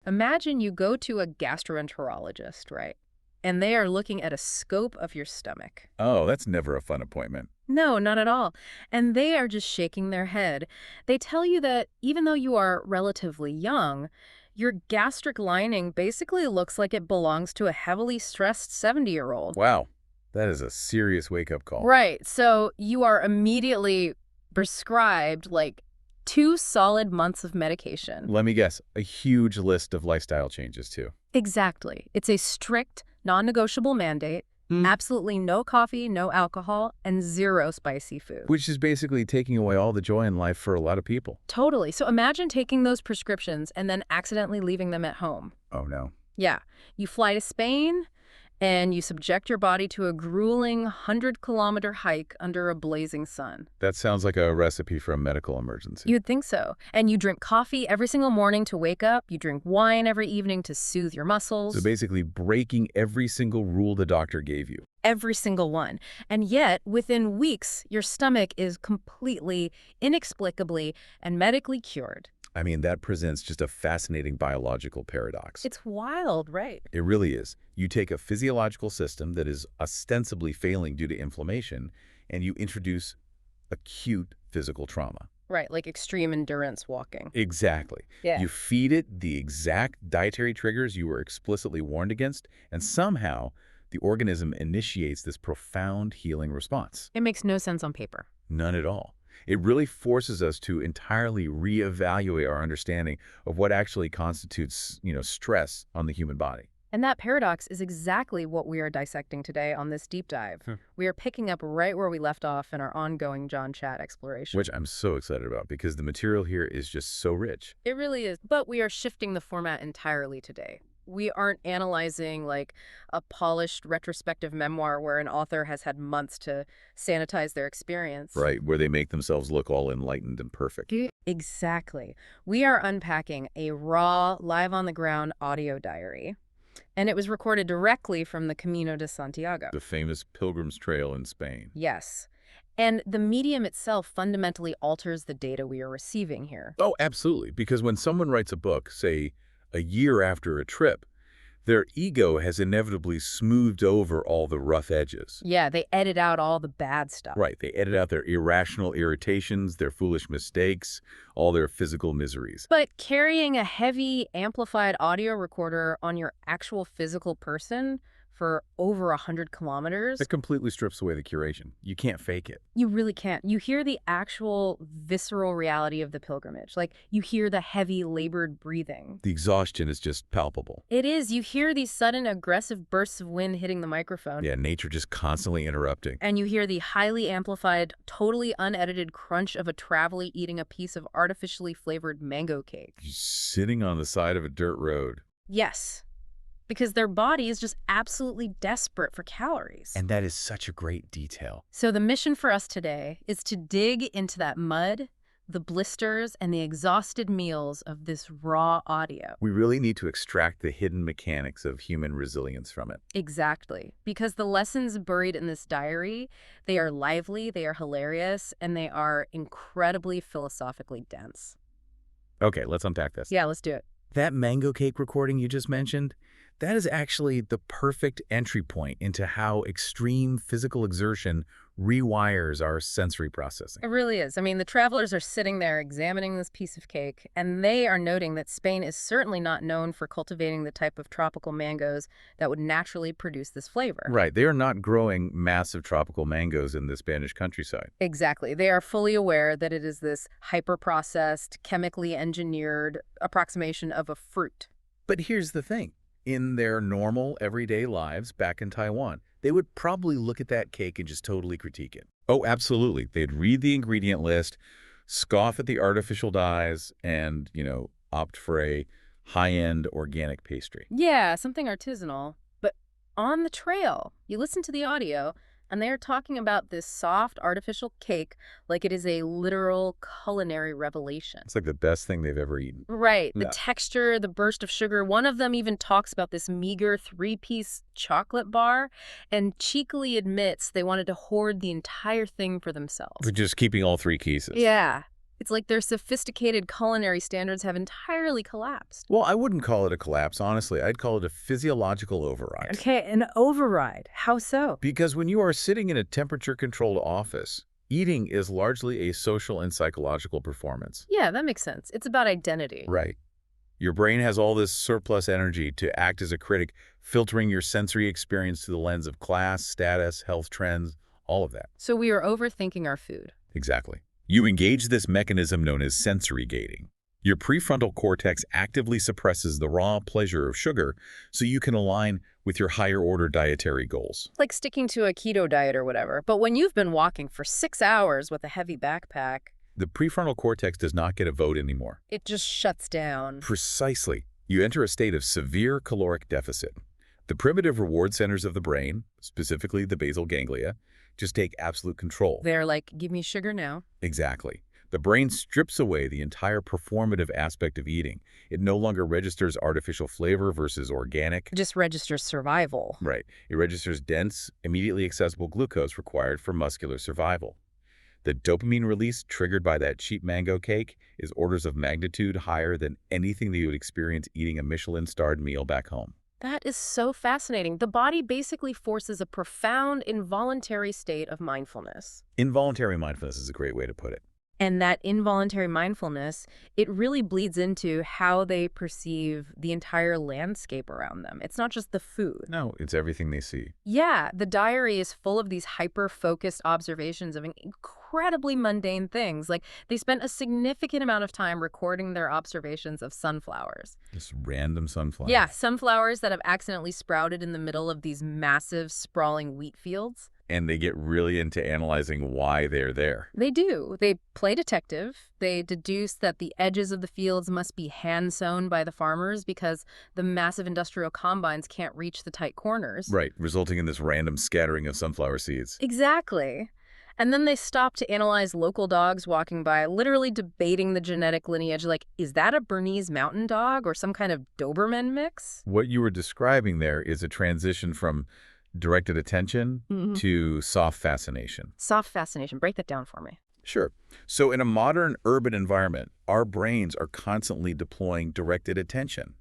Imagine you go to a gastroenterologist, right? And they are looking at a scope of your stomach. Oh, that's never a fun appointment. No, not at all. And they are just shaking their head. They tell you that even though you are relatively young, your gastric lining basically looks like it belongs to a heavily stressed 70-year-old. Wow, that is a serious wake-up call. Right. So you are immediately prescribed like 2 solid months of medication. Let me guess, a huge list of lifestyle changes, too. Exactly. It's a strict, non-negotiable mandate. Absolutely no coffee, no alcohol, and 0 spicy food. Which is basically taking away all the joy in life for a lot of people. Totally. So imagine taking those prescriptions and then accidentally leaving them at home. Oh, no. Yeah. You fly to Spain and you subject your body to a grueling 100-kilometer hike under a blazing sun. That sounds like a recipe for a medical emergency. You'd think so. And you drink coffee every single morning to wake up. You drink wine every evening to soothe your muscles. So basically breaking every single rule the doctor gave you. Every single one. And yet, within weeks, your stomach is completely, inexplicably, and medically cured. I mean, that presents just a fascinating biological paradox. It's wild, right? It really is. You take a physiological system that is ostensibly failing due to inflammation, and you introduce acute physical trauma. Right, like extreme endurance walking. Exactly. Yeah. You feed it the exact dietary triggers you were explicitly warned against, and somehow the organism initiates this profound healing response. It makes no sense on paper. None at all. It really forces us to entirely reevaluate our understanding of what actually constitutes, stress on the human body. And that paradox is exactly what we are dissecting today on this deep dive. We are picking up right where we left off in our ongoing JohnChat exploration. Which I'm so excited about because the material here is just so rich. It really is. But we are shifting the format entirely today. We aren't analyzing like a polished retrospective memoir where an author has had months to sanitize their experience. Right, where they make themselves look all enlightened and perfect. Exactly. We are unpacking a raw, live-on-the-ground audio diary. And it was recorded directly from the Camino de Santiago. The famous Pilgrim's Trail in Spain. Yes. And the medium itself fundamentally alters the data we are receiving here. Oh, absolutely. Because when someone writes a book, say, a year after a trip, their ego has inevitably smoothed over all the rough edges. Yeah, they edit out all the bad stuff. Right. They edit out their irrational irritations, their foolish mistakes, all their physical miseries. But carrying a heavy, amplified audio recorder on your actual physical person for over 100 kilometers. It completely strips away the curation. You can't fake it. You really can't. You hear the actual visceral reality of the pilgrimage. Like, you hear the heavy, labored breathing. The exhaustion is just palpable. It is. You hear these sudden, aggressive bursts of wind hitting the microphone. Yeah, nature just constantly interrupting. And you hear the highly amplified, totally unedited crunch of a traveler eating a piece of artificially flavored mango cake. Sitting on the side of a dirt road. Yes. Because their body is just absolutely desperate for calories. And that is such a great detail. So the mission for us today is to dig into that mud, the blisters, and the exhausted meals of this raw audio. We really need to extract the hidden mechanics of human resilience from it. Exactly. Because the lessons buried in this diary, they are lively, they are hilarious, and they are incredibly philosophically dense. Okay, let's unpack this. Yeah, let's do it. That mango cake recording you just mentioned, that is actually the perfect entry point into how extreme physical exertion rewires our sensory processing. It really is. I mean, the travelers are sitting there examining this piece of cake, and they are noting that Spain is certainly not known for cultivating the type of tropical mangoes that would naturally produce this flavor. Right. They are not growing massive tropical mangoes in the Spanish countryside. Exactly. They are fully aware that it is this hyper-processed, chemically engineered approximation of a fruit. But here's the thing. In their normal, everyday lives back in Taiwan, they would probably look at that cake and just totally critique it. Oh, absolutely. They'd read the ingredient list, scoff at the artificial dyes, and, opt for a high-end organic pastry. Yeah, something artisanal. But on the trail, you listen to the audio, and they are talking about this soft artificial cake like it is a literal culinary revelation. It's like the best thing they've ever eaten. Right. The Yeah. texture, the burst of sugar. One of them even talks about this meager 3-piece chocolate bar and cheekily admits they wanted to hoard the entire thing for themselves. For just keeping all 3 pieces. Yeah. It's like their sophisticated culinary standards have entirely collapsed. Well, I wouldn't call it a collapse, honestly. I'd call it a physiological override. Okay, an override. How so? Because when you are sitting in a temperature-controlled office, eating is largely a social and psychological performance. Yeah, that makes sense. It's about identity. Right. Your brain has all this surplus energy to act as a critic, filtering your sensory experience through the lens of class, status, health trends, all of that. So we are overthinking our food. Exactly. You engage this mechanism known as sensory gating. Your prefrontal cortex actively suppresses the raw pleasure of sugar so you can align with your higher-order dietary goals. Like sticking to a keto diet or whatever. But when you've been walking for 6 hours with a heavy backpack, The prefrontal cortex does not get a vote anymore. it just shuts down. Precisely. You enter a state of severe caloric deficit. The primitive reward centers of the brain, specifically the basal ganglia, just take absolute control. They're like, give me sugar now. Exactly. The brain strips away the entire performative aspect of eating. It no longer registers artificial flavor versus organic. It just registers survival. Right. It registers dense, immediately accessible glucose required for muscular survival. The dopamine release triggered by that cheap mango cake is orders of magnitude higher than anything that you would experience eating a Michelin-starred meal back home. That is so fascinating. The body basically forces a profound involuntary state of mindfulness. Involuntary mindfulness is a great way to put it. And that involuntary mindfulness, it really bleeds into how they perceive the entire landscape around them. It's not just the food. No, it's everything they see. Yeah, the diary is full of these hyper-focused observations of incredibly mundane things. Like, they spent a significant amount of time recording their observations of sunflowers. Just random sunflowers. Yeah, sunflowers that have accidentally sprouted in the middle of these massive, sprawling wheat fields. And they get really into analyzing why they're there. They do. They play detective. They deduce that the edges of the fields must be hand-sown by the farmers because the massive industrial combines can't reach the tight corners. Right, resulting in this random scattering of sunflower seeds. Exactly. And then they stop to analyze local dogs walking by, literally debating the genetic lineage, like, is that a Bernese mountain dog or some kind of Doberman mix? What you were describing there is a transition from directed attention to soft fascination. Soft fascination. Break that down for me. Sure. So in a modern urban environment, our brains are constantly deploying directed attention.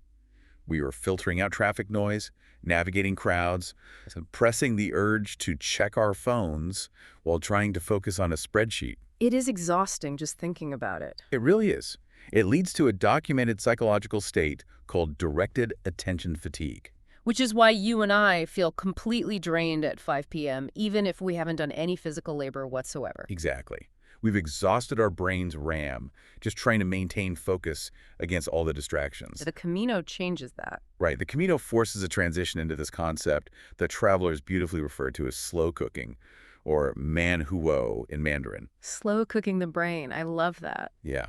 We are filtering out traffic noise, navigating crowds, suppressing the urge to check our phones while trying to focus on a spreadsheet. It is exhausting just thinking about it. It really is. It leads to a documented psychological state called directed attention fatigue. Which is why you and I feel completely drained at 5 p.m., even if we haven't done any physical labor whatsoever. Exactly. We've exhausted our brain's RAM, just trying to maintain focus against all the distractions. The Camino changes that. Right. The Camino forces a transition into this concept that travelers beautifully refer to as slow cooking, or man huo in Mandarin. Slow cooking the brain. I love that. Yeah.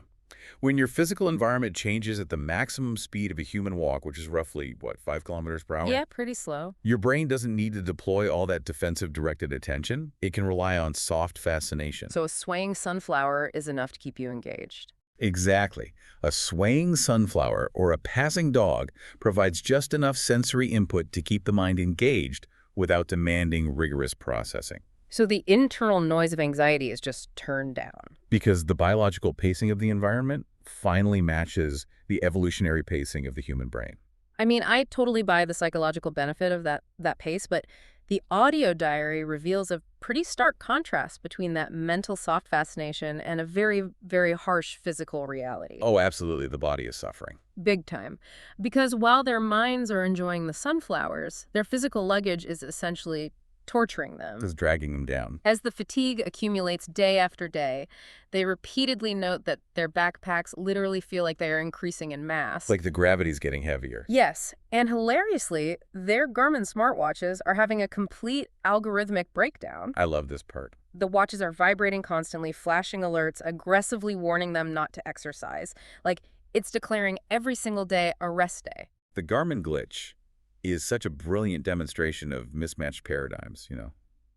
When your physical environment changes at the maximum speed of a human walk, which is roughly, 5 kilometers per hour? Yeah, pretty slow. Your brain doesn't need to deploy all that defensive directed attention. It can rely on soft fascination. So a swaying sunflower is enough to keep you engaged. Exactly. A swaying sunflower or a passing dog provides just enough sensory input to keep the mind engaged without demanding rigorous processing. So the internal noise of anxiety is just turned down. Because the biological pacing of the environment finally matches the evolutionary pacing of the human brain. I mean, I totally buy the psychological benefit of that pace, but the audio diary reveals a pretty stark contrast between that mental soft fascination and a very, very harsh physical reality. Oh, absolutely. The body is suffering. Big time. Because while their minds are enjoying the sunflowers, their physical luggage is essentially torturing them. It's dragging them down. As the fatigue accumulates day after day, they repeatedly note that their backpacks literally feel like they are increasing in mass. Like the gravity's getting heavier. Yes, and hilariously, their Garmin smartwatches are having a complete algorithmic breakdown. I love this part. The watches are vibrating constantly, flashing alerts, aggressively warning them not to exercise. Like, it's declaring every single day a rest day. The Garmin glitch is such a brilliant demonstration of mismatched paradigms,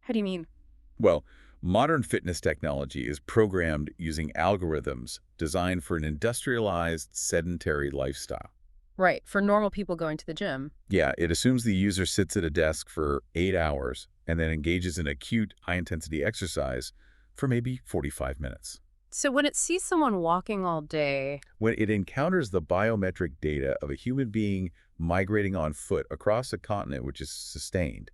How do you mean? Well, modern fitness technology is programmed using algorithms designed for an industrialized, sedentary lifestyle. Right, for normal people going to the gym. Yeah, it assumes the user sits at a desk for 8 hours and then engages in acute, high-intensity exercise for maybe 45 minutes. So when it sees someone walking all day, When it encounters the biometric data of a human being migrating on foot across a continent which is sustained,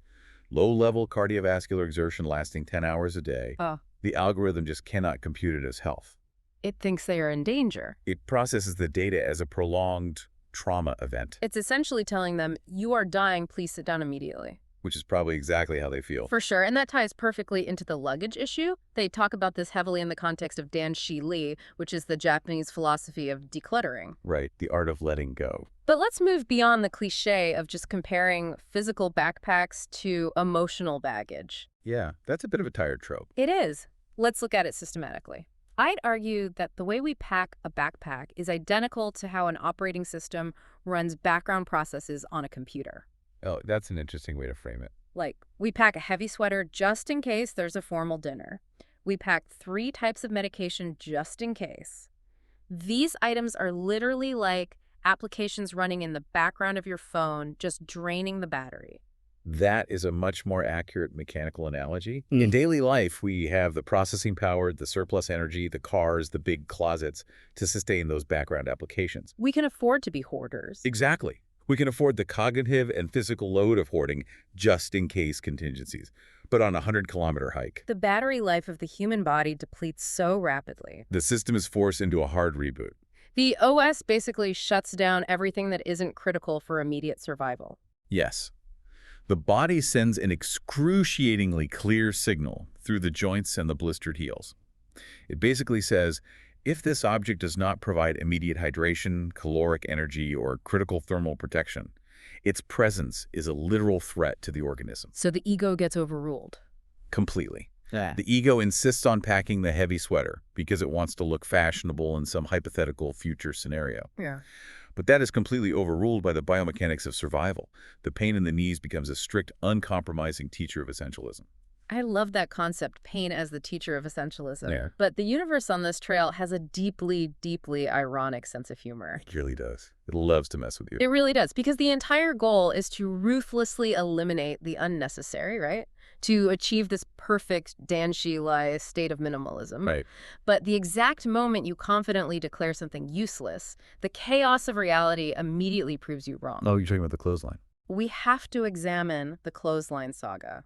low-level cardiovascular exertion lasting 10 hours a day, uh, the algorithm just cannot compute it as health. it thinks they are in danger. It processes the data as a prolonged trauma event, It's essentially telling them, you are dying, please sit down immediately. which is probably exactly how they feel. For sure, and that ties perfectly into the luggage issue. They talk about this heavily in the context of Dan Shi Li, which is the Japanese philosophy of decluttering. Right, the art of letting go. But let's move beyond the cliche of just comparing physical backpacks to emotional baggage. Yeah, that's a bit of a tired trope. It is. Let's look at it systematically. I'd argue that the way we pack a backpack is identical to how an operating system runs background processes on a computer. Oh, that's an interesting way to frame it. Like, we pack a heavy sweater just in case there's a formal dinner. We pack 3 types of medication just in case. These items are literally like applications running in the background of your phone, just draining the battery. That is a much more accurate mechanical analogy. In daily life, we have the processing power, the surplus energy, the cars, the big closets to sustain those background applications. We can afford to be hoarders. Exactly. We can afford the cognitive and physical load of hoarding just in case contingencies. But on a 100-kilometer hike, The battery life of the human body depletes so rapidly. the system is forced into a hard reboot. The OS basically shuts down everything that isn't critical for immediate survival. Yes. The body sends an excruciatingly clear signal through the joints and the blistered heels. It basically says, if this object does not provide immediate hydration, caloric energy, or critical thermal protection, its presence is a literal threat to the organism. So the ego gets overruled. Completely. Yeah. The ego insists on packing the heavy sweater because it wants to look fashionable in some hypothetical future scenario. Yeah. But that is completely overruled by the biomechanics of survival. The pain in the knees becomes a strict, uncompromising teacher of essentialism. I love that concept, pain as the teacher of essentialism. Yeah. But the universe on this trail has a deeply, deeply ironic sense of humor. It really does. It loves to mess with you. It really does, because the entire goal is to ruthlessly eliminate the unnecessary, right? To achieve this perfect Dan-Shi-Lai state of minimalism. Right. But the exact moment you confidently declare something useless, the chaos of reality immediately proves you wrong. Oh, you're talking about the clothesline. We have to examine the clothesline saga,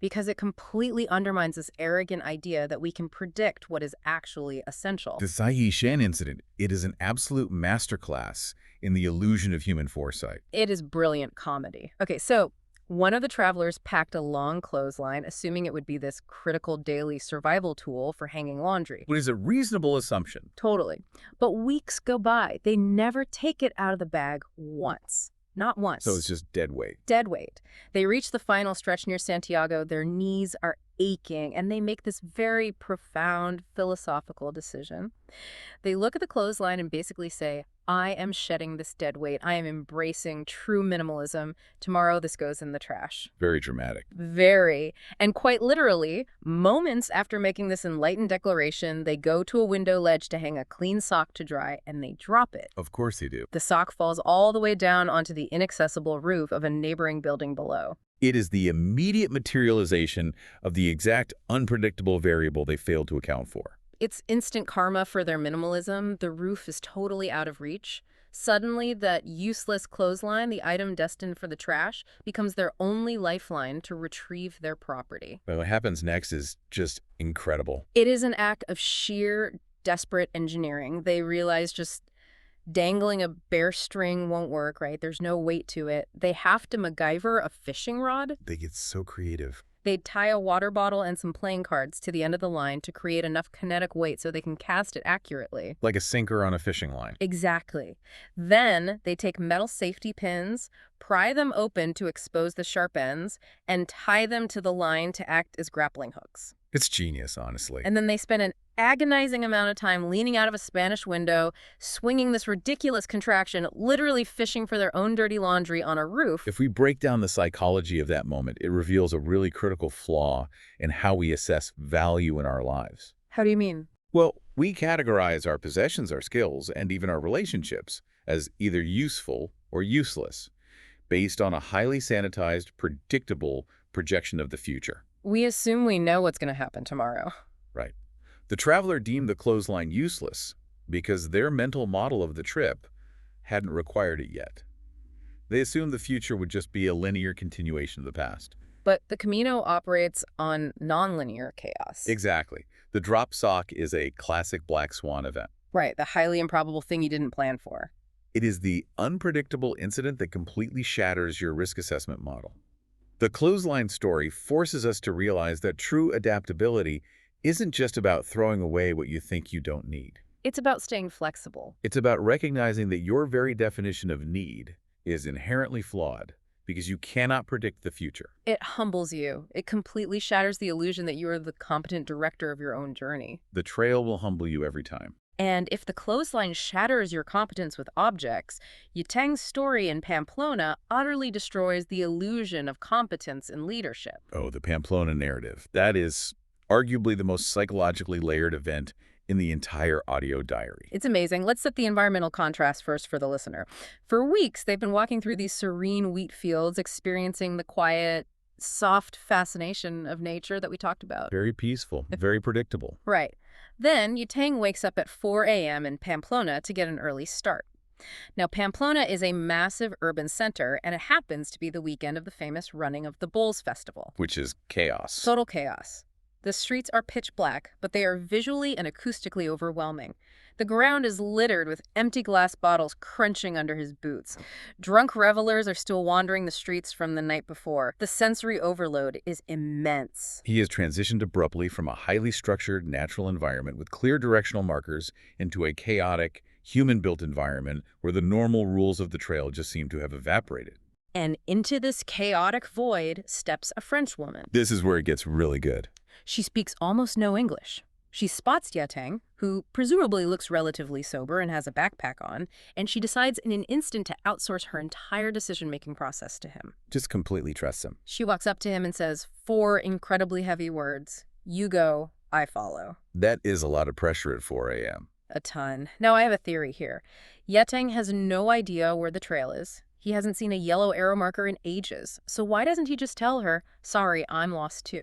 because it completely undermines this arrogant idea that we can predict what is actually essential. The Sai Shan incident, it is an absolute masterclass in the illusion of human foresight. It is brilliant comedy. Okay, so one of the travelers packed a long clothesline, assuming it would be this critical daily survival tool for hanging laundry. What is a reasonable assumption. Totally. But weeks go by. They never take it out of the bag once. Not once. So it's just dead weight. Dead weight. They reach the final stretch near Santiago. Their knees are aching, and they make this very profound philosophical decision. They look at the clothesline and basically say, I am shedding this dead weight. I am embracing true minimalism. Tomorrow, this goes in the trash. Very dramatic. Very. And quite literally, moments after making this enlightened declaration, they go to a window ledge to hang a clean sock to dry, and they drop it. Of course they do. The sock falls all the way down onto the inaccessible roof of a neighboring building below. It is the immediate materialization of the exact unpredictable variable they failed to account for. It's instant karma for their minimalism. The roof is totally out of reach. Suddenly, that useless clothesline, the item destined for the trash, becomes their only lifeline to retrieve their property. But what happens next is just incredible. It is an act of sheer, desperate engineering. They realize just dangling a bare string won't work, right? There's no weight to it. They have to MacGyver a fishing rod. They get so creative. They tie a water bottle and some playing cards to the end of the line to create enough kinetic weight so they can cast it accurately. Like a sinker on a fishing line. Exactly. Then they take metal safety pins, pry them open to expose the sharp ends, and tie them to the line to act as grappling hooks. It's genius, honestly. And then they spend an agonizing amount of time leaning out of a Spanish window, swinging this ridiculous contraction, literally fishing for their own dirty laundry on a roof. If we break down the psychology of that moment, it reveals a really critical flaw in how we assess value in our lives. How do you mean? Well, we categorize our possessions, our skills, and even our relationships as either useful or useless, based on a highly sanitized, predictable projection of the future. We assume we know what's going to happen tomorrow. Right. The traveler deemed the clothesline useless because their mental model of the trip hadn't required it yet. They assumed the future would just be a linear continuation of the past. But the Camino operates on nonlinear chaos. Exactly. The drop sock is a classic black swan event. Right, the highly improbable thing you didn't plan for. It is the unpredictable incident that completely shatters your risk assessment model. The clothesline story forces us to realize that true adaptability isn't just about throwing away what you think you don't need. It's about staying flexible. It's about recognizing that your very definition of need is inherently flawed because you cannot predict the future. It humbles you. It completely shatters the illusion that you are the competent director of your own journey. The trail will humble you every time. And if the clothesline shatters your competence with objects, Yateng's story in Pamplona utterly destroys the illusion of competence in leadership. Oh, the Pamplona narrative. That is arguably the most psychologically layered event in the entire audio diary. It's amazing. Let's set the environmental contrast first for the listener. For weeks, they've been walking through these serene wheat fields, experiencing the quiet, soft fascination of nature that we talked about. Very peaceful, very predictable. Right. Then Yateng wakes up at 4 a.m. in Pamplona to get an early start. Now, Pamplona is a massive urban center, and it happens to be the weekend of the famous Running of the Bulls festival. Which is chaos. Total chaos. The streets are pitch black, but they are visually and acoustically overwhelming. The ground is littered with empty glass bottles crunching under his boots. Drunk revelers are still wandering the streets from the night before. The sensory overload is immense. He has transitioned abruptly from a highly structured natural environment with clear directional markers into a chaotic, human-built environment where the normal rules of the trail just seem to have evaporated. And into this chaotic void steps a Frenchwoman. This is where it gets really good. She speaks almost no English. She spots Yateng, who presumably looks relatively sober and has a backpack on, and she decides in an instant to outsource her entire decision-making process to him. Just completely trusts him. She walks up to him and says 4 incredibly heavy words. You go, I follow. That is a lot of pressure at 4 a.m. A ton. Now, I have a theory here. Yateng has no idea where the trail is. He hasn't seen a yellow arrow marker in ages. So why doesn't he just tell her, sorry, I'm lost too?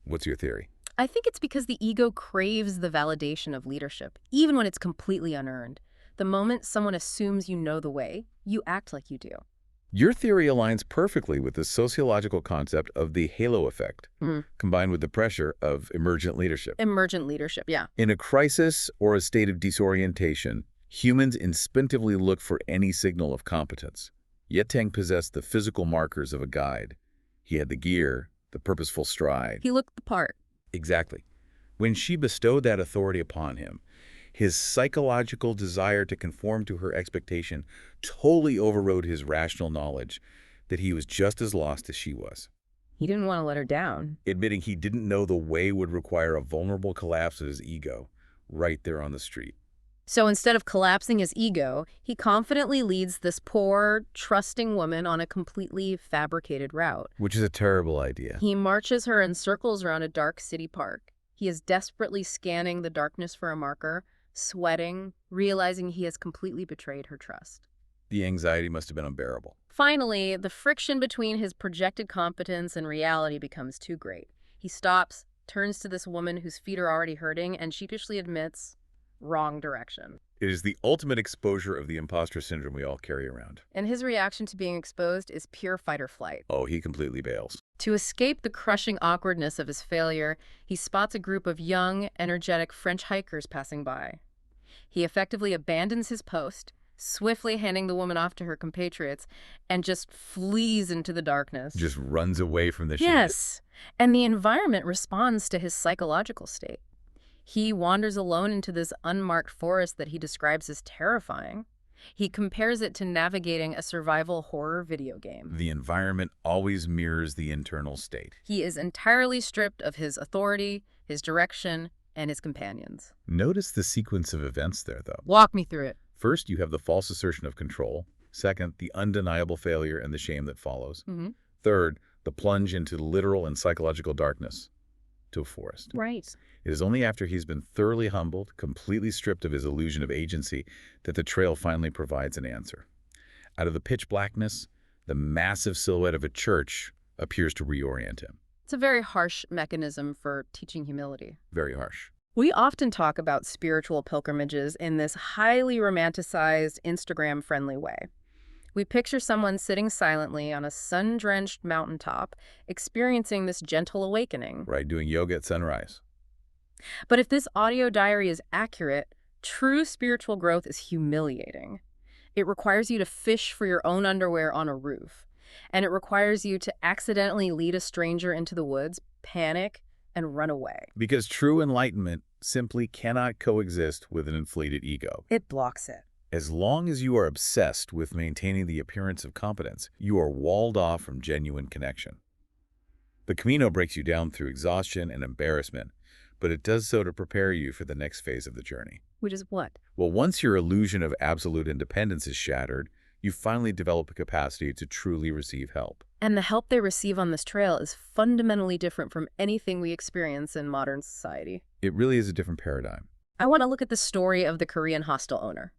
What's your theory? I think it's because the ego craves the validation of leadership, even when it's completely unearned. The moment someone assumes you know the way, you act like you do. Your theory aligns perfectly with the sociological concept of the halo effect, combined with the pressure of emergent leadership. Emergent leadership, yeah. In a crisis or a state of disorientation, humans instinctively look for any signal of competence. Yateng possessed the physical markers of a guide. He had the gear, the purposeful stride. He looked the part. Exactly. When she bestowed that authority upon him, his psychological desire to conform to her expectation totally overrode his rational knowledge that he was just as lost as she was. He didn't want to let her down. Admitting he didn't know the way would require a vulnerable collapse of his ego right there on the street. So instead of collapsing his ego, he confidently leads this poor, trusting woman on a completely fabricated route. Which is a terrible idea. He marches her in circles around a dark city park. He is desperately scanning the darkness for a marker, sweating, realizing he has completely betrayed her trust. The anxiety must have been unbearable. Finally, the friction between his projected competence and reality becomes too great. He stops, turns to this woman whose feet are already hurting, and sheepishly admits, wrong direction. It is the ultimate exposure of the imposter syndrome we all carry around. And his reaction to being exposed is pure fight or flight. Oh, he completely bails. To escape the crushing awkwardness of his failure, he spots a group of young, energetic French hikers passing by. He effectively abandons his post, swiftly handing the woman off to her compatriots, and just flees into the darkness. Just runs away from the shit. Yes, and the environment responds to his psychological state. He wanders alone into this unmarked forest that he describes as terrifying. He compares it to navigating a survival horror video game. The environment always mirrors the internal state. He is entirely stripped of his authority, his direction, and his companions. Notice the sequence of events there, though. Walk me through it. First, you have the false assertion of control. Second, the undeniable failure and the shame that follows. Third, the plunge into literal and psychological darkness, to a forest. Right. It is only after he's been thoroughly humbled, completely stripped of his illusion of agency, that the trail finally provides an answer. Out of the pitch blackness, the massive silhouette of a church appears to reorient him. It's a very harsh mechanism for teaching humility. Very harsh. We often talk about spiritual pilgrimages in this highly romanticized, Instagram-friendly way. We picture someone sitting silently on a sun-drenched mountaintop, experiencing this gentle awakening. Right, doing yoga at sunrise. But if this audio diary is accurate, true spiritual growth is humiliating. It requires you to fish for your own underwear on a roof. And it requires you to accidentally lead a stranger into the woods, panic, and run away. Because true enlightenment simply cannot coexist with an inflated ego. It blocks it. As long as you are obsessed with maintaining the appearance of competence, you are walled off from genuine connection. The Camino breaks you down through exhaustion and embarrassment, but it does so to prepare you for the next phase of the journey. Which is what? Well, once your illusion of absolute independence is shattered, you finally develop a capacity to truly receive help. And the help they receive on this trail is fundamentally different from anything we experience in modern society. It really is a different paradigm. I want to look at the story of the Korean hostel owner,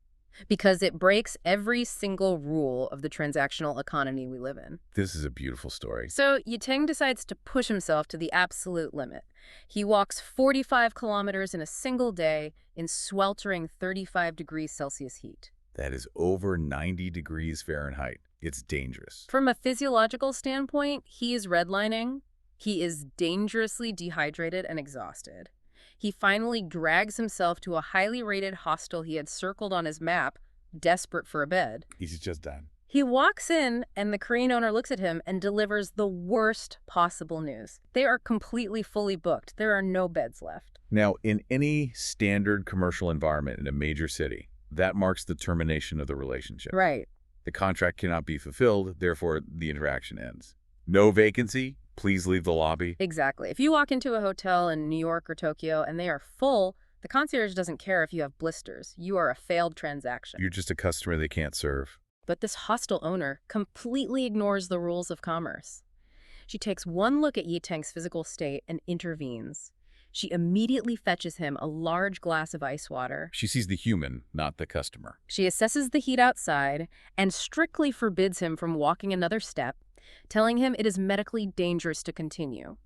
because it breaks every single rule of the transactional economy we live in. This is a beautiful story. So Yiteng decides to push himself to the absolute limit. He walks 45 kilometers in a single day in sweltering 35 degrees Celsius heat. That is over 90 degrees Fahrenheit. It's dangerous. From a physiological standpoint, he is redlining. He is dangerously dehydrated and exhausted. He finally drags himself to a highly rated hostel he had circled on his map, desperate for a bed. He's just done. He walks in, and the Korean owner looks at him and delivers the worst possible news. They are completely fully booked. There are no beds left. Now, in any standard commercial environment in a major city, that marks the termination of the relationship. Right. The contract cannot be fulfilled, therefore the interaction ends. No vacancy, please leave the lobby. Exactly. If you walk into a hotel in New York or Tokyo and they are full, the concierge doesn't care if you have blisters. You are a failed transaction. You're just a customer they can't serve. But this hostel owner completely ignores the rules of commerce. She takes one look at Yiteng's physical state and intervenes. She immediately fetches him a large glass of ice water. She sees the human, not the customer. She assesses the heat outside and strictly forbids him from walking another step, telling him it is medically dangerous to continue.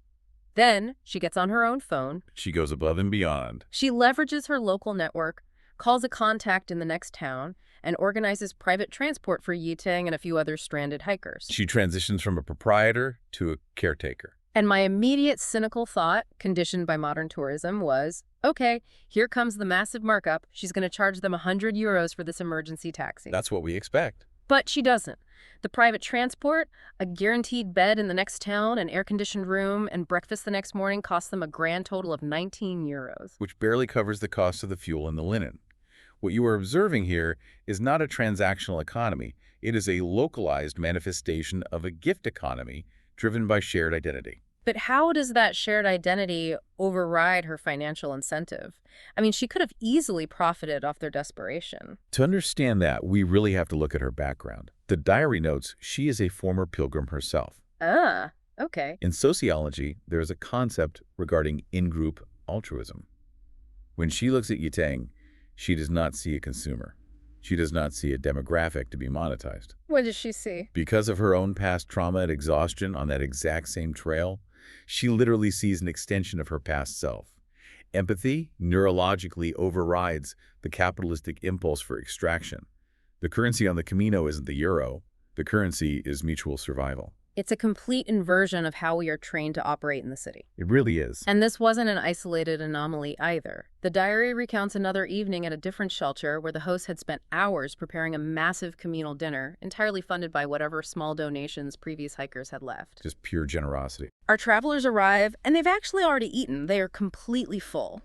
Then she gets on her own phone. She goes above and beyond. She leverages her local network, calls a contact in the next town, and organizes private transport for Yiteng and a few other stranded hikers. She transitions from a proprietor to a caretaker. And my immediate cynical thought, conditioned by modern tourism, was, okay, here comes the massive markup. She's going to charge them 100 euros for this emergency taxi. That's what we expect. But she doesn't. The private transport, a guaranteed bed in the next town, an air-conditioned room, and breakfast the next morning costs them a grand total of 19 euros. Which barely covers the cost of the fuel and the linen. What you are observing here is not a transactional economy. It is a localized manifestation of a gift economy driven by shared identity. But how does that shared identity override her financial incentive? I mean, she could have easily profited off their desperation. To understand that, we really have to look at her background. The diary notes she is a former pilgrim herself. Ah, okay. In sociology, there is a concept regarding in-group altruism. When she looks at Yiteng, she does not see a consumer. She does not see a demographic to be monetized. What does she see? Because of her own past trauma and exhaustion on that exact same trail, she literally sees an extension of her past self. Empathy neurologically overrides the capitalistic impulse for extraction. The currency on the Camino isn't the euro. The currency is mutual survival. It's a complete inversion of how we are trained to operate in the city. It really is. And this wasn't an isolated anomaly either. The diary recounts another evening at a different shelter where the host had spent hours preparing a massive communal dinner, entirely funded by whatever small donations previous hikers had left. Just pure generosity. Our travelers arrive, and they've actually already eaten. They are completely full.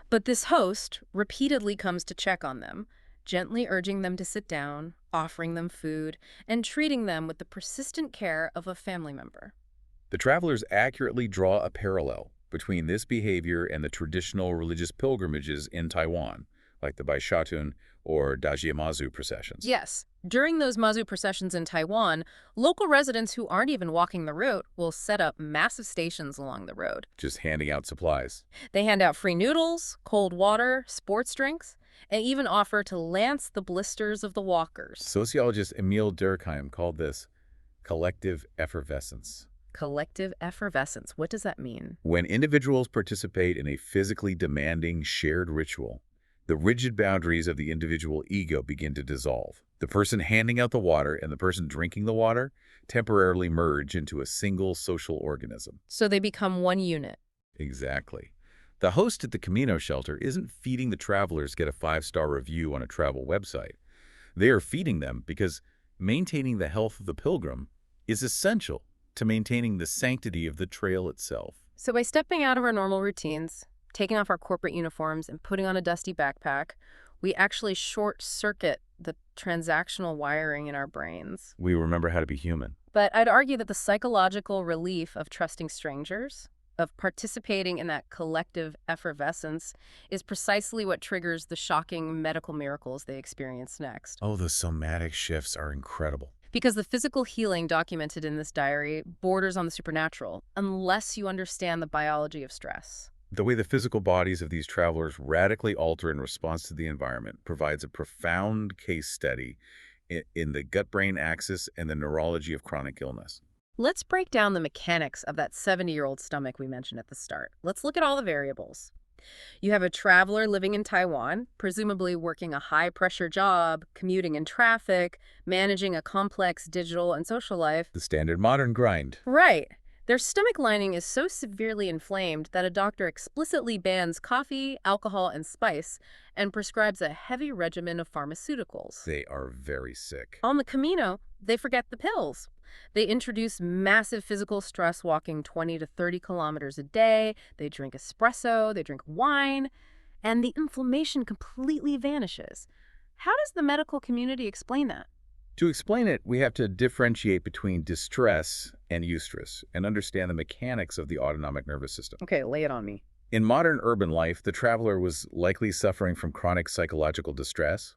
But this host repeatedly comes to check on them, gently urging them to sit down, offering them food, and treating them with the persistent care of a family member. The travelers accurately draw a parallel between this behavior and the traditional religious pilgrimages in Taiwan, like the Baishatun or Dajiamazu processions. Yes. During those Mazu processions in Taiwan, local residents who aren't even walking the route will set up massive stations along the road. Just handing out supplies. They hand out free noodles, cold water, sports drinks, and even offer to lance the blisters of the walkers. Sociologist Emil Durkheim called this collective effervescence. Collective effervescence. What does that mean? When individuals participate in a physically demanding shared ritual, the rigid boundaries of the individual ego begin to dissolve. The person handing out the water and the person drinking the water temporarily merge into a single social organism. So they become one unit. Exactly. The host at the Camino shelter isn't feeding the travelers get a 5-star review on a travel website. They are feeding them because maintaining the health of the pilgrim is essential to maintaining the sanctity of the trail itself. So by stepping out of our normal routines, taking off our corporate uniforms and putting on a dusty backpack, we actually short-circuit the transactional wiring in our brains. We remember how to be human. But I'd argue that the psychological relief of trusting strangers, of participating in that collective effervescence, is precisely what triggers the shocking medical miracles they experience next. Oh, the somatic shifts are incredible. Because the physical healing documented in this diary borders on the supernatural, unless you understand the biology of stress. The way the physical bodies of these travelers radically alter in response to the environment provides a profound case study in the gut-brain axis and the neurology of chronic illness. Let's break down the mechanics of that 70-year-old stomach we mentioned at the start. Let's look at all the variables. You have a traveler living in Taiwan, presumably working a high-pressure job, commuting in traffic, managing a complex digital and social life. The standard modern grind. Right. Their stomach lining is so severely inflamed that a doctor explicitly bans coffee, alcohol, and spice and prescribes a heavy regimen of pharmaceuticals. They are very sick. On the Camino, they forget the pills. They introduce massive physical stress, walking 20 to 30 kilometers a day. They drink espresso, they drink wine, and the inflammation completely vanishes. How does the medical community explain that? To explain it, we have to differentiate between distress and eustress and understand the mechanics of the autonomic nervous system. Okay, lay it on me. In modern urban life, the traveler was likely suffering from chronic psychological distress.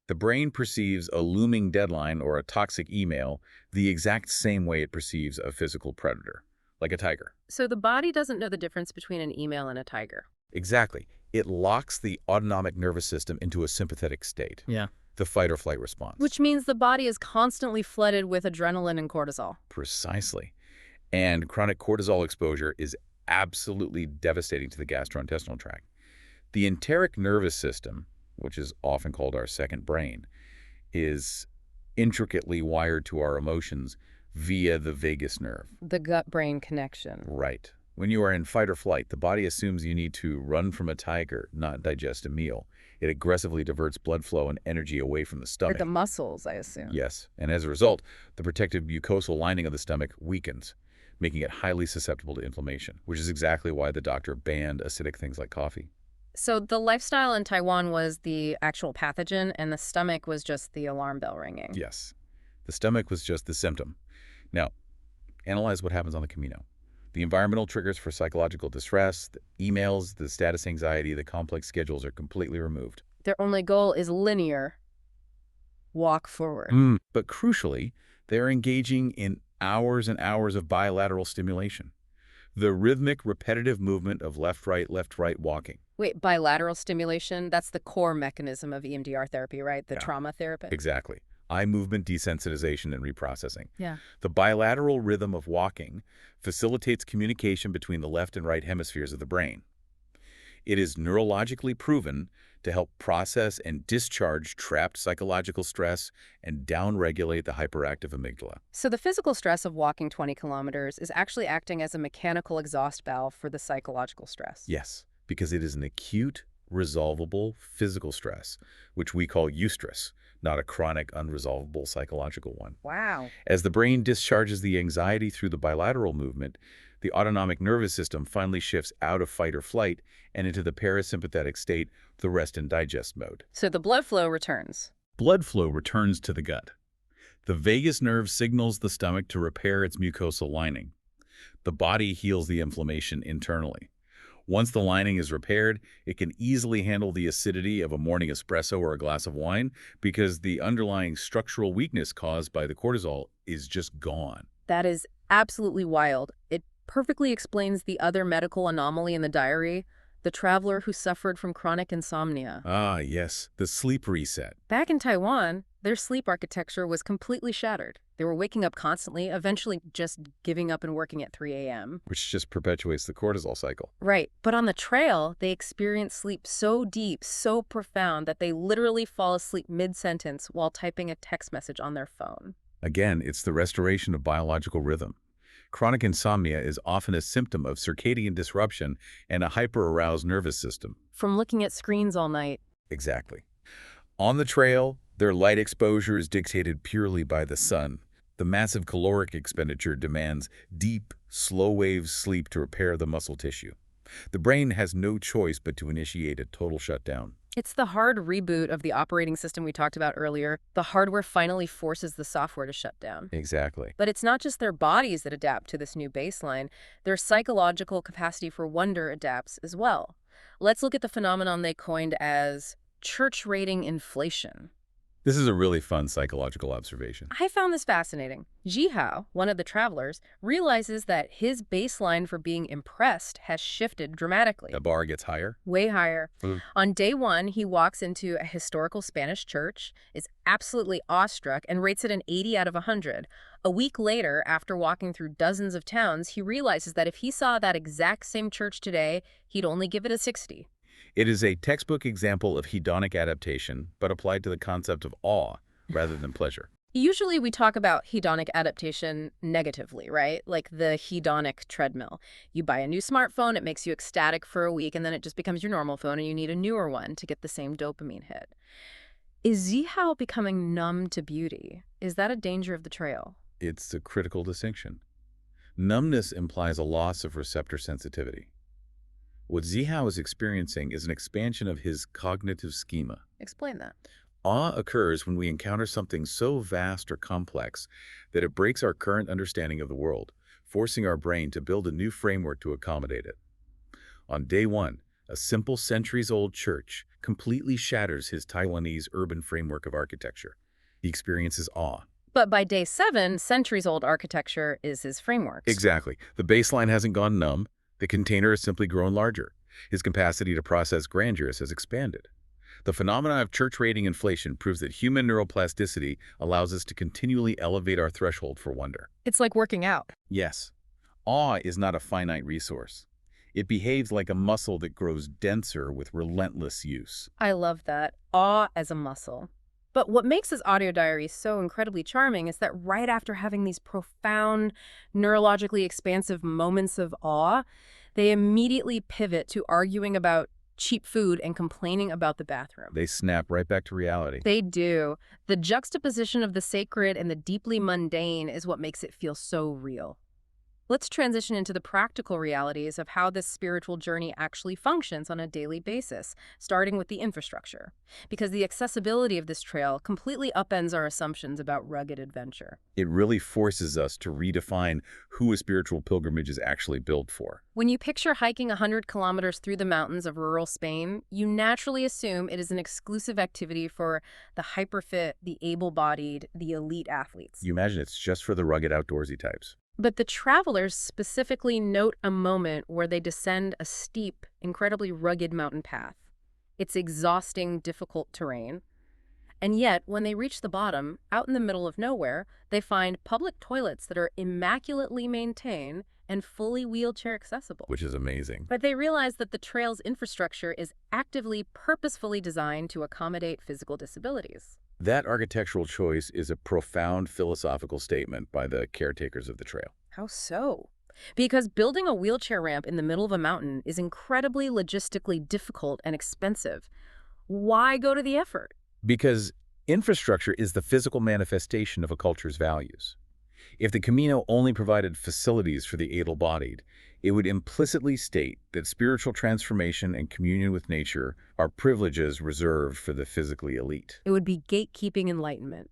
The brain perceives a looming deadline or a toxic email the exact same way it perceives a physical predator, like a tiger. So the body doesn't know the difference between an email and a tiger. Exactly. It locks the autonomic nervous system into a sympathetic state. Yeah. The fight or flight response. Which means the body is constantly flooded with adrenaline and cortisol. Precisely. And chronic cortisol exposure is absolutely devastating to the gastrointestinal tract. The enteric nervous system, which is often called our second brain, is intricately wired to our emotions via the vagus nerve. The gut-brain connection. Right. When you are in fight or flight, the body assumes you need to run from a tiger, not digest a meal. It aggressively diverts blood flow and energy away from the Or stomach. the muscles, I assume. Yes, and as a result, the protective mucosal lining of the stomach weakens, making it highly susceptible to inflammation, which is exactly why the doctor banned acidic things like coffee. So the lifestyle in Taiwan was the actual pathogen, and the stomach was just the alarm bell ringing. Yes, the stomach was just the symptom. Now, analyze what happens on the Camino. The environmental triggers for psychological distress, the emails, the status anxiety, the complex schedules are completely removed. Their only goal is linear. Walk forward. But crucially, they're engaging in hours and hours of bilateral stimulation. The rhythmic, repetitive movement of left-right walking. Wait, bilateral stimulation? That's the core mechanism of EMDR therapy, right? The Yeah. trauma therapy? Exactly. Eye movement desensitization and reprocessing. Yeah. The bilateral rhythm of walking facilitates communication between the left and right hemispheres of the brain. It is neurologically proven to help process and discharge trapped psychological stress and downregulate the hyperactive amygdala. So the physical stress of walking 20 kilometers is actually acting as a mechanical exhaust valve for the psychological stress. Yes, because it is an acute, resolvable physical stress, which we call eustress, not a chronic, unresolvable psychological one. Wow. As the brain discharges the anxiety through the bilateral movement, the autonomic nervous system finally shifts out of fight or flight and into the parasympathetic state, the rest and digest mode. So the blood flow returns. Blood flow returns to the gut. The vagus nerve signals the stomach to repair its mucosal lining. The body heals the inflammation internally. Once the lining is repaired, it can easily handle the acidity of a morning espresso or a glass of wine because the underlying structural weakness caused by the cortisol is just gone. That is absolutely wild. It perfectly explains the other medical anomaly in the diary, the traveler who suffered from chronic insomnia. Ah, yes, the sleep reset. Back in Taiwan, Their sleep architecture was completely shattered. They were waking up constantly, eventually just giving up and working at 3 a.m. Which just perpetuates the cortisol cycle. Right. But on the trail, they experience sleep so deep, so profound, that they literally fall asleep mid-sentence while typing a text message on their phone. Again, it's the restoration of biological rhythm. Chronic insomnia is often a symptom of circadian disruption and a hyper-aroused nervous system. From looking at screens all night. Exactly. On the trail, their light exposure is dictated purely by the sun. The massive caloric expenditure demands deep, slow-wave sleep to repair the muscle tissue. The brain has no choice but to initiate a total shutdown. It's the hard reboot of the operating system we talked about earlier. The hardware finally forces the software to shut down. Exactly. But it's not just their bodies that adapt to this new baseline. Their psychological capacity for wonder adapts as well. Let's look at the phenomenon they coined as church rating inflation. This is a really fun psychological observation. I found this fascinating. Jihao, one of the travelers, realizes that his baseline for being impressed has shifted dramatically. The bar gets higher? Way higher. On day one, he walks into a historical Spanish church, is absolutely awestruck, and rates it an 80 out of 100. A week later, after walking through dozens of towns, he realizes that if he saw that exact same church today, he'd only give it a 60. It is a textbook example of hedonic adaptation, but applied to the concept of awe rather than pleasure. Usually we talk about hedonic adaptation negatively, right? Like the hedonic treadmill. You buy a new smartphone, it makes you ecstatic for a week, and then it just becomes your normal phone, and you need a newer one to get the same dopamine hit. Is Zihao becoming numb to beauty? Is that a danger of the trail? It's a critical distinction. Numbness implies a loss of receptor sensitivity. What Zihao is experiencing is an expansion of his cognitive schema. Explain that. Awe occurs when we encounter something so vast or complex that it breaks our current understanding of the world, forcing our brain to build a new framework to accommodate it. On day one, a simple centuries-old church completely shatters his Taiwanese urban framework of architecture. He experiences awe. But by day 7, centuries-old architecture is his framework. Exactly. The baseline hasn't gone numb. The container has simply grown larger. His capacity to process grandeurs has expanded. The phenomenon of church rating inflation proves that human neuroplasticity allows us to continually elevate our threshold for wonder. It's like working out. Yes, awe is not a finite resource. It behaves like a muscle that grows denser with relentless use. I love that. Awe as a muscle. But what makes this audio diary so incredibly charming is that right after having these profound, neurologically expansive moments of awe, they immediately pivot to arguing about cheap food and complaining about the bathroom. They snap right back to reality. They do. The juxtaposition of the sacred and the deeply mundane is what makes it feel so real. Let's transition into the practical realities of how this spiritual journey actually functions on a daily basis, starting with the infrastructure. Because the accessibility of this trail completely upends our assumptions about rugged adventure. It really forces us to redefine who a spiritual pilgrimage is actually built for. When you picture hiking 100 kilometers through the mountains of rural Spain, you naturally assume it is an exclusive activity for the hyperfit, the able-bodied, the elite athletes. You imagine it's just for the rugged outdoorsy types. But the travelers specifically note a moment where they descend a steep, incredibly rugged mountain path. It's exhausting, difficult terrain. And yet, when they reach the bottom, out in the middle of nowhere, they find public toilets that are immaculately maintained and fully wheelchair accessible. Which is amazing. But they realize that the trail's infrastructure is actively, purposefully designed to accommodate physical disabilities. That architectural choice is a profound philosophical statement by the caretakers of the trail. How so? Because building a wheelchair ramp in the middle of a mountain is incredibly logistically difficult and expensive. Why go to the effort? Because infrastructure is the physical manifestation of a culture's values. If the Camino only provided facilities for the able-bodied, it would implicitly state that spiritual transformation and communion with nature are privileges reserved for the physically elite. It would be gatekeeping enlightenment.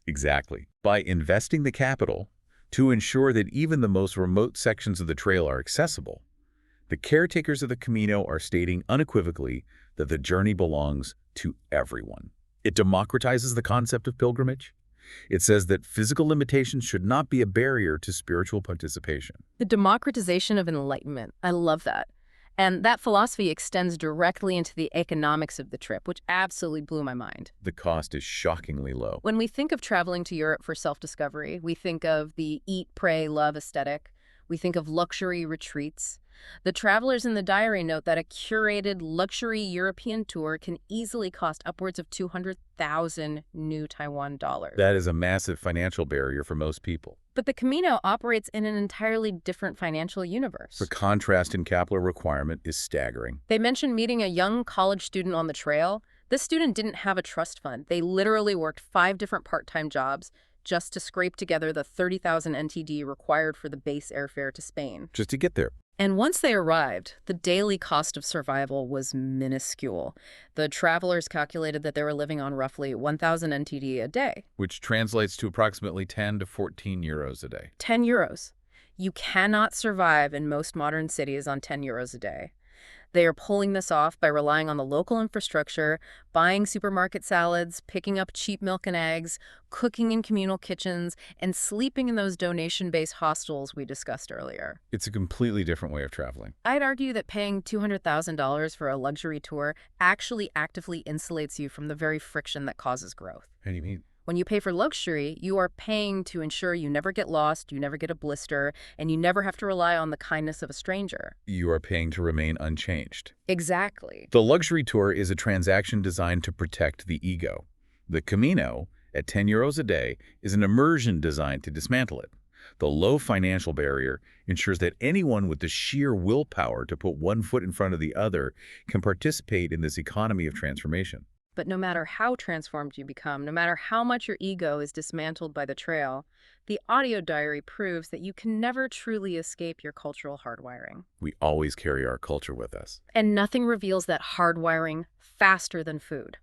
Exactly. By investing the capital to ensure that even the most remote sections of the trail are accessible, the caretakers of the Camino are stating unequivocally that the journey belongs to everyone. It democratizes the concept of pilgrimage. It says that physical limitations should not be a barrier to spiritual participation. The democratization of enlightenment. I love that. And that philosophy extends directly into the economics of the trip, which absolutely blew my mind. The cost is shockingly low. When we think of traveling to Europe for self-discovery, we think of the eat, pray, love aesthetic. We think of luxury retreats. The travelers in the diary note that a curated luxury European tour can easily cost upwards of 200,000 new Taiwan dollars. That is a massive financial barrier for most people. But the Camino operates in an entirely different financial universe. The contrast in capital requirement is staggering. They mentioned meeting a young college student on the trail. This student didn't have a trust fund. They literally worked 5 different part-time jobs just to scrape together the 30,000 NTD required for the base airfare to Spain. Just to get there. And once they arrived, the daily cost of survival was minuscule. The travelers calculated that they were living on roughly 1,000 NTD a day. Which translates to approximately 10 to 14 euros a day. 10 euros. You cannot survive in most modern cities on 10 euros a day. They are pulling this off by relying on the local infrastructure, buying supermarket salads, picking up cheap milk and eggs, cooking in communal kitchens, and sleeping in those donation-based hostels we discussed earlier. It's a completely different way of traveling. I'd argue that paying $200,000 for a luxury tour actually actively insulates you from the very friction that causes growth. How do you mean? When you pay for luxury, you are paying to ensure you never get lost, you never get a blister, and you never have to rely on the kindness of a stranger. You are paying to remain unchanged. Exactly. The luxury tour is a transaction designed to protect the ego. The Camino, at 10 euros a day, is an immersion designed to dismantle it. The low financial barrier ensures that anyone with the sheer willpower to put one foot in front of the other can participate in this economy of transformation. But no matter how transformed you become, no matter how much your ego is dismantled by the trail, the audio diary proves that you can never truly escape your cultural hardwiring. We always carry our culture with us. And nothing reveals that hardwiring faster than food.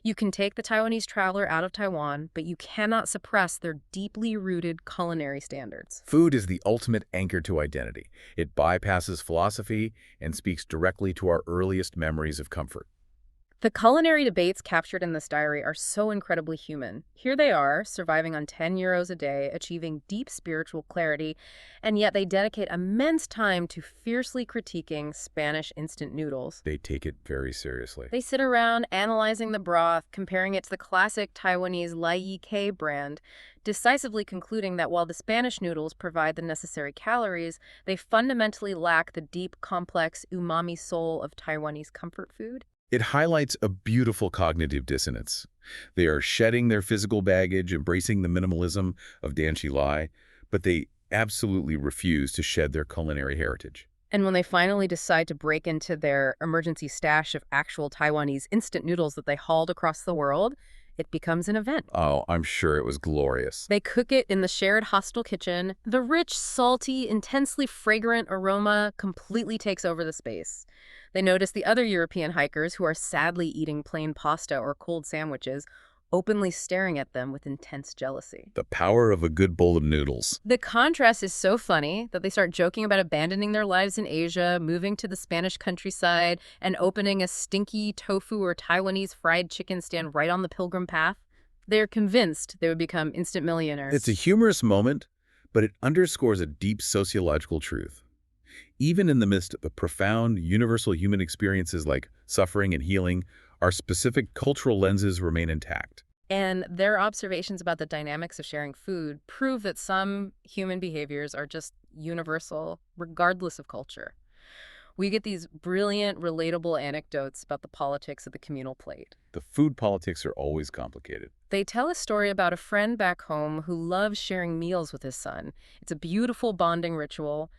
You can take the Taiwanese traveler out of Taiwan, but you cannot suppress their deeply rooted culinary standards. Food is the ultimate anchor to identity. It bypasses philosophy and speaks directly to our earliest memories of comfort. The culinary debates captured in this diary are so incredibly human. Here they are, surviving on 10 euros a day, achieving deep spiritual clarity, and yet they dedicate immense time to fiercely critiquing Spanish instant noodles. They take it very seriously. They sit around analyzing the broth, comparing it to the classic Taiwanese Lai Yi K brand, decisively concluding that while the Spanish noodles provide the necessary calories, they fundamentally lack the deep, complex umami soul of Taiwanese comfort food. It highlights a beautiful cognitive dissonance. They are shedding their physical baggage, embracing the minimalism of Danshi Lai, but they absolutely refuse to shed their culinary heritage. And when they finally decide to break into their emergency stash of actual Taiwanese instant noodles that they hauled across the world, it becomes an event. Oh, I'm sure it was glorious. They cook it in the shared hostel kitchen. The rich, salty, intensely fragrant aroma completely takes over the space. They notice the other European hikers who are sadly eating plain pasta or cold sandwiches, openly staring at them with intense jealousy. The power of a good bowl of noodles. The contrast is so funny that they start joking about abandoning their lives in Asia, moving to the Spanish countryside, and opening a stinky tofu or Taiwanese fried chicken stand right on the pilgrim path. They're convinced they would become instant millionaires. It's a humorous moment, but it underscores a deep sociological truth. Even in the midst of profound, universal human experiences like suffering and healing, our specific cultural lenses remain intact. And their observations about the dynamics of sharing food prove that some human behaviors are just universal, regardless of culture. We get these brilliant, relatable anecdotes about the politics of the communal plate. The food politics are always complicated. They tell a story about a friend back home who loves sharing meals with his son. It's a beautiful bonding ritual.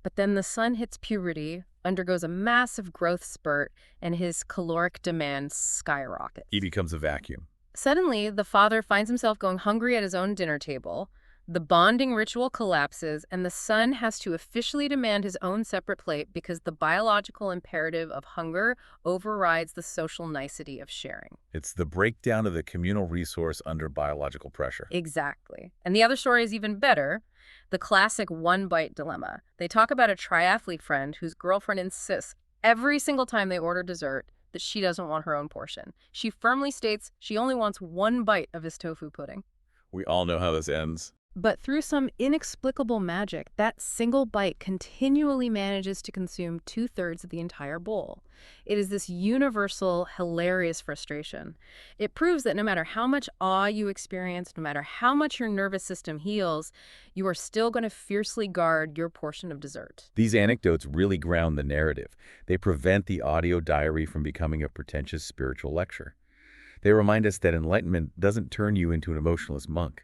But then the son hits puberty, undergoes a massive growth spurt, and his caloric demand skyrockets. He becomes a vacuum. Suddenly, the father finds himself going hungry at his own dinner table. The bonding ritual collapses, and the son has to officially demand his own separate plate because the biological imperative of hunger overrides the social nicety of sharing. It's the breakdown of the communal resource under biological pressure. Exactly. And the other story is even better. The classic one-bite dilemma. They talk about a triathlete friend whose girlfriend insists every single time they order dessert that she doesn't want her own portion. She firmly states she only wants one bite of his tofu pudding. We all know how this ends. But through some inexplicable magic, that single bite continually manages to consume two-thirds of the entire bowl. It is this universal, hilarious frustration. It proves that no matter how much awe you experience, no matter how much your nervous system heals, you are still going to fiercely guard your portion of dessert. These anecdotes really ground the narrative. They prevent the audio diary from becoming a pretentious spiritual lecture. They remind us that enlightenment doesn't turn you into an emotionless monk.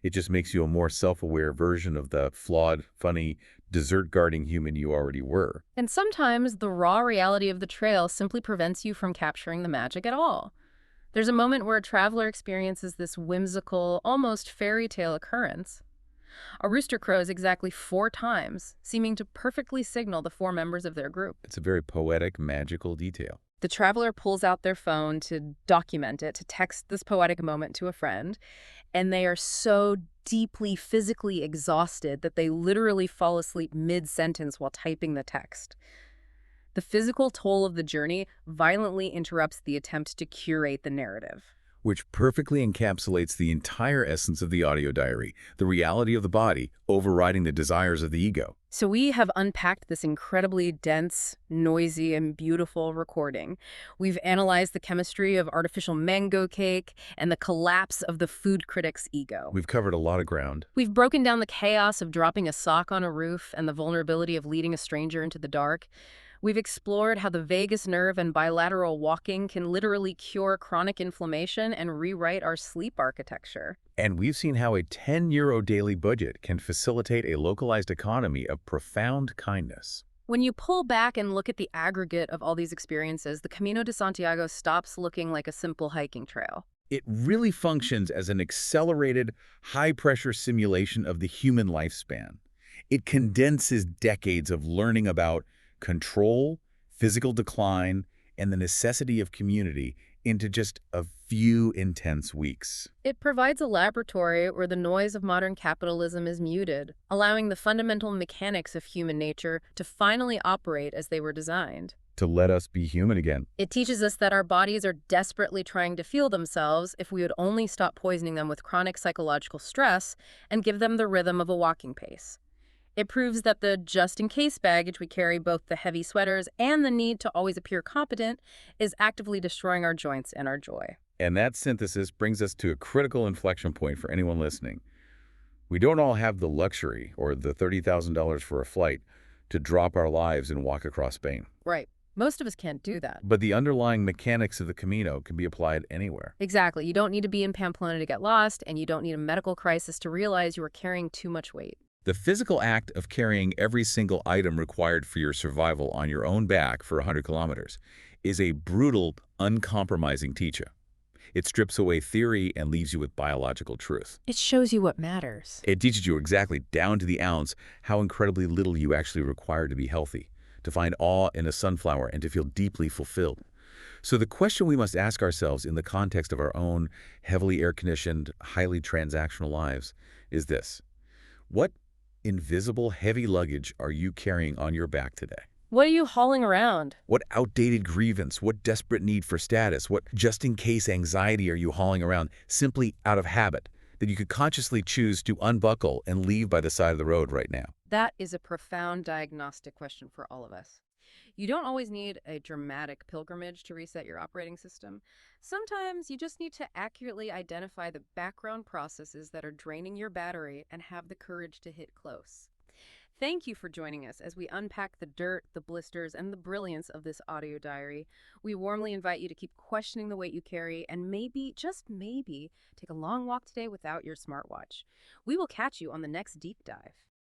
It just makes you a more self-aware version of the flawed, funny, dessert-guarding human you already were. And sometimes the raw reality of the trail simply prevents you from capturing the magic at all. There's a moment where a traveler experiences this whimsical, almost fairy tale occurrence. A rooster crows exactly 4 times, seeming to perfectly signal the 4 members of their group. It's a very poetic, magical detail. The traveler pulls out their phone to document it, to text this poetic moment to a friend, and they are so deeply physically exhausted that they literally fall asleep mid-sentence while typing the text. The physical toll of the journey violently interrupts the attempt to curate the narrative. Which perfectly encapsulates the entire essence of the audio diary, the reality of the body overriding the desires of the ego. So we have unpacked this incredibly dense, noisy, and beautiful recording. We've analyzed the chemistry of artificial mango cake and the collapse of the food critic's ego. We've covered a lot of ground. We've broken down the chaos of dropping a sock on a roof and the vulnerability of leading a stranger into the dark. We've explored how the vagus nerve and bilateral walking can literally cure chronic inflammation and rewrite our sleep architecture. And we've seen how a €10 daily budget can facilitate a localized economy of profound kindness. When you pull back and look at the aggregate of all these experiences, the Camino de Santiago stops looking like a simple hiking trail. It really functions as an accelerated, high-pressure simulation of the human lifespan. It condenses decades of learning about control, physical decline, and the necessity of community into just a few intense weeks. It provides a laboratory where the noise of modern capitalism is muted, allowing the fundamental mechanics of human nature to finally operate as they were designed. To let us be human again. It teaches us that our bodies are desperately trying to feel themselves if we would only stop poisoning them with chronic psychological stress and give them the rhythm of a walking pace. It proves that the just-in-case baggage we carry, both the heavy sweaters and the need to always appear competent, is actively destroying our joints and our joy. And that synthesis brings us to a critical inflection point for anyone listening. We don't all have the luxury or the $30,000 for a flight to drop our lives and walk across Spain. Right. Most of us can't do that. But the underlying mechanics of the Camino can be applied anywhere. Exactly. You don't need to be in Pamplona to get lost, and you don't need a medical crisis to realize you are carrying too much weight. The physical act of carrying every single item required for your survival on your own back for 100 kilometers is a brutal, uncompromising teacher. It strips away theory and leaves you with biological truth. It shows you what matters. It teaches you exactly, down to the ounce, how incredibly little you actually require to be healthy, to find awe in a sunflower, and to feel deeply fulfilled. So the question we must ask ourselves in the context of our own heavily air-conditioned, highly transactional lives is this: what invisible, heavy luggage are you carrying on your back today? What are you hauling around? What outdated grievance, what desperate need for status, what just-in-case anxiety are you hauling around simply out of habit that you could consciously choose to unbuckle and leave by the side of the road right now? That is a profound diagnostic question for all of us. You don't always need a dramatic pilgrimage to reset your operating system. Sometimes you just need to accurately identify the background processes that are draining your battery and have the courage to hit close. Thank you for joining us as we unpack the dirt, the blisters, and the brilliance of this audio diary. We warmly invite you to keep questioning the weight you carry and maybe, just maybe, take a long walk today without your smartwatch. We will catch you on the next deep dive.